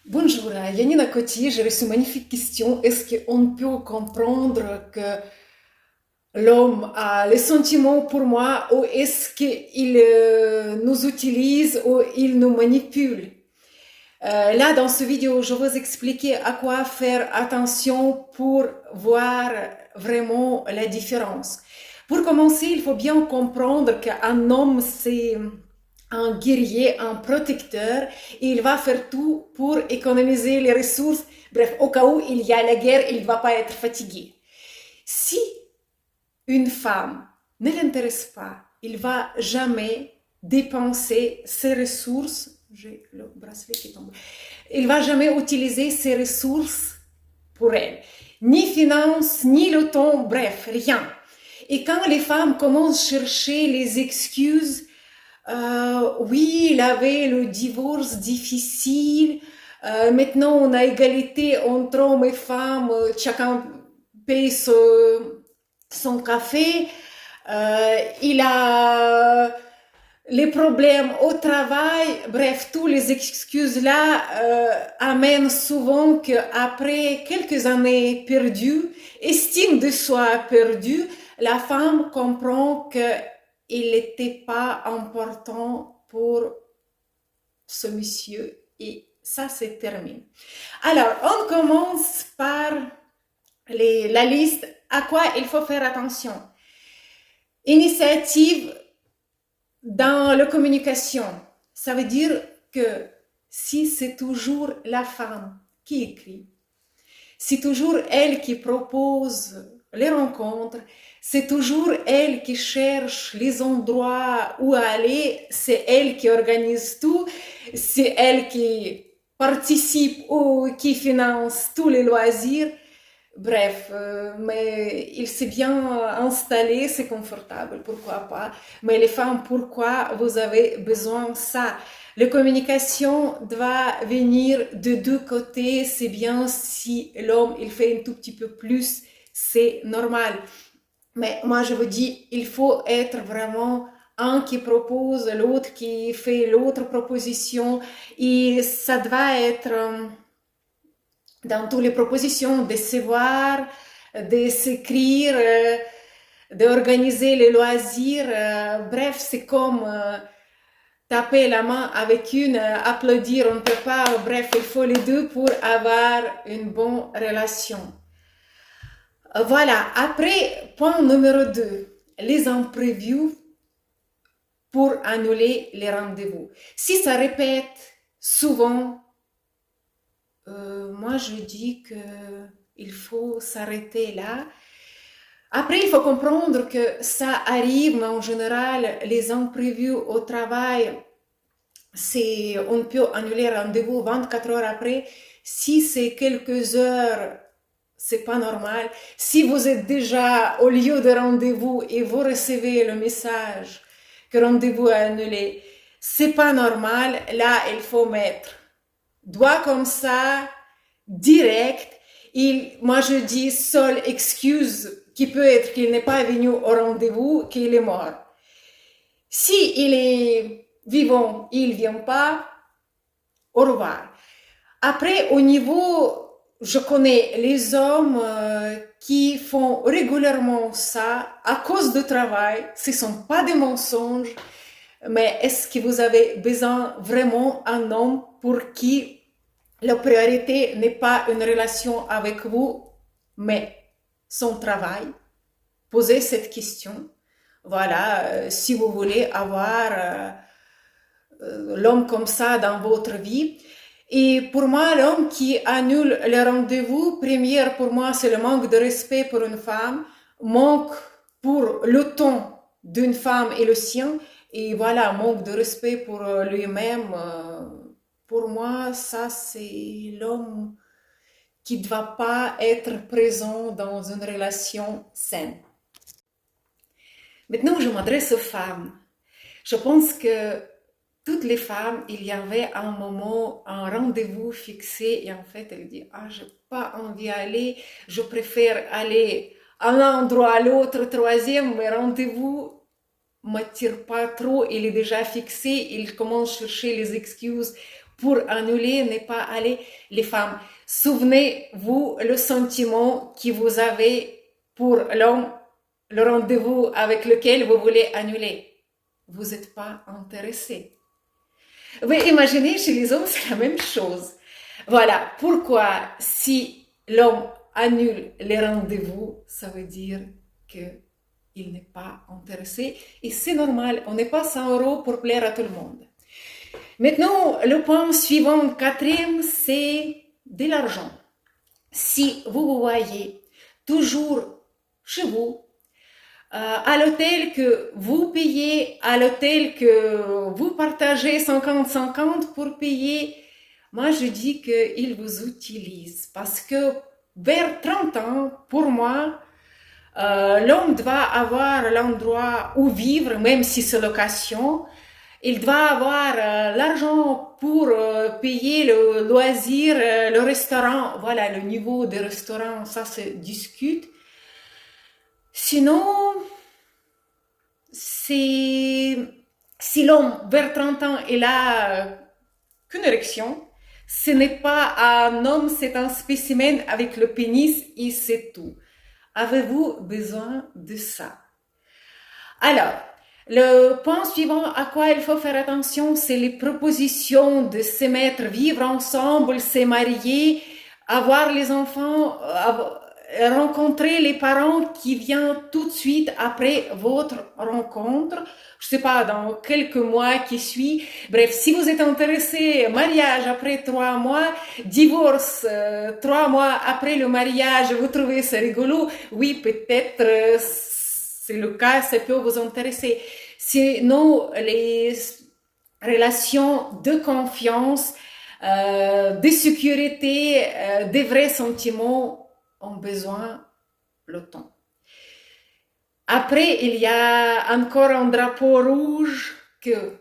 Bonjour, Yanina Coty, j'ai reçu une magnifique question. Est-ce qu'on peut comprendre que l'homme a les sentiments pour moi ou est-ce qu'il nous utilise ou il nous manipule? Là, dans ce vidéo, je vais vous expliquer à quoi faire attention pour voir vraiment la différence. Pour commencer, il faut bien comprendre qu'un homme, c'est un guerrier, un protecteur, et il va faire tout pour économiser les ressources. Bref, au cas où il y a la guerre, il ne va pas être fatigué. Si une femme ne l'intéresse pas, il va jamais dépenser ses ressources. J'ai le bracelet qui tombe. Il va jamais utiliser ses ressources pour elle. Ni finance, ni le temps, bref, rien. Et quand les femmes commencent à chercher les excuses, oui, il avait le divorce difficile, maintenant on a égalité entre hommes et femmes, chacun paye son café, il a les problèmes au travail, bref, toutes les excuses-là amènent souvent qu'après quelques années perdues, estime de soi perdue, la femme comprend qu'il n'était pas important pour ce monsieur et ça se termine. Alors, on commence par la liste à quoi il faut faire attention. Initiative dans la communication, ça veut dire que si c'est toujours la femme qui écrit, c'est toujours elle qui propose les rencontres, c'est toujours elle qui cherche les endroits où aller, c'est elle qui organise tout, c'est elle qui participe ou qui finance tous les loisirs. Bref, mais il s'est bien installé, c'est confortable, pourquoi pas. Mais les femmes, pourquoi vous avez besoin de ça? La communication doit venir de deux côtés. C'est bien si l'homme, il fait un tout petit peu plus, c'est normal. Mais moi, je vous dis, il faut être vraiment un qui propose, l'autre qui fait l'autre proposition. Et ça doit être dans toutes les propositions de se voir, de s'écrire, d'organiser les loisirs. Bref, c'est comme taper la main avec une, applaudir, on ne peut pas. Bref, il faut les deux pour avoir une bonne relation. Voilà, après, point numéro 2, les imprévus pour annuler les rendez-vous. Si ça répète souvent, moi je dis que il faut s'arrêter là. Après, il faut comprendre que ça arrive, mais en général, les imprévus au travail, on peut annuler rendez-vous 24 heures après. Si c'est quelques heures, c'est pas normal. Si vous êtes déjà au lieu de rendez-vous et vous recevez le message que rendez-vous est annulé, c'est pas normal. Là, il faut mettre doigt comme ça, direct. Moi, je dis seule excuse qui peut être qu'il n'est pas venu au rendez-vous, qu'il est mort. Si il est vivant, il ne vient pas, au revoir. Après, au niveau, je connais les hommes qui font régulièrement ça à cause du travail. Ce ne sont pas des mensonges, mais est-ce que vous avez besoin vraiment d'un homme pour qui la priorité n'est pas une relation avec vous, mais son travail? Posez cette question. Voilà, si vous voulez avoir l'homme comme ça dans votre vie. Et pour moi, l'homme qui annule les rendez-vous, première pour moi, c'est le manque de respect pour une femme, manque pour le temps d'une femme et le sien, et voilà, manque de respect pour lui-même. Pour moi, ça, c'est l'homme qui ne doit pas être présent dans une relation saine. Maintenant, je m'adresse aux femmes. Je pense que toutes les femmes, il y avait un moment, un rendez-vous fixé et en fait, elle dit, ah, j'ai pas envie d'aller, je préfère aller à un endroit, à l'autre, troisième, mais rendez-vous m'attire pas trop, il est déjà fixé, il commence à chercher les excuses pour annuler, n'est pas aller. Les femmes, souvenez-vous le sentiment que vous avez pour l'homme, le rendez-vous avec lequel vous voulez annuler. Vous n'êtes pas intéressé. Oui, imaginez, chez les hommes, c'est la même chose. Voilà pourquoi si l'homme annule les rendez-vous, ça veut dire qu'il n'est pas intéressé. Et c'est normal, on n'est pas 100 € pour plaire à tout le monde. Maintenant, le point suivant, quatrième, c'est de l'argent. Si vous vous voyez toujours chez vous, à l'hôtel que vous payez, à l'hôtel que vous partagez 50-50 pour payer, moi je dis qu'il vous utilise parce que vers 30 ans, pour moi, l'homme doit avoir l'endroit où vivre, même si c'est location. Il doit avoir l'argent pour payer le loisir, le restaurant. Voilà, le niveau des restaurants, ça se discute. Sinon, si l'homme vers 30 ans il a qu'une érection, ce n'est pas un homme, c'est un spécimen avec le pénis et c'est tout. Avez-vous besoin de ça? Alors, le point suivant à quoi il faut faire attention, c'est les propositions de se mettre, vivre ensemble, se marier, avoir les enfants, rencontrer les parents qui viennent tout de suite après votre rencontre. Je sais pas, dans quelques mois qui suivent. Bref, si vous êtes intéressé, mariage après 3 mois, divorce 3 mois après le mariage, vous trouvez ça rigolo? Oui, peut-être c'est le cas, ça peut vous intéresser. Sinon, les relations de confiance, de sécurité, des vrais sentiments ont besoin le temps. Après, il y a encore un drapeau rouge que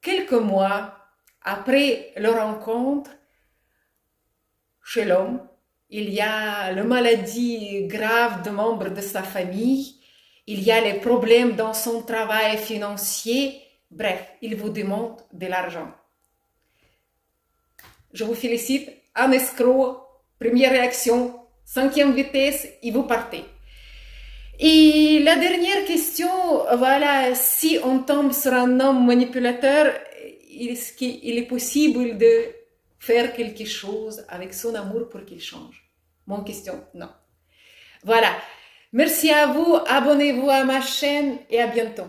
quelques mois après leur rencontre, chez l'homme, il y a la maladie grave de membres de sa famille, il y a les problèmes dans son travail financier, bref, il vous demande de l'argent. Je vous félicite, un escroc, première réaction, 5e vitesse, et vous partez. Et la dernière question, voilà, si on tombe sur un homme manipulateur, est-ce qu'il est possible de faire quelque chose avec son amour pour qu'il change? Mon question, non. Voilà. Merci à vous, abonnez-vous à ma chaîne et à bientôt.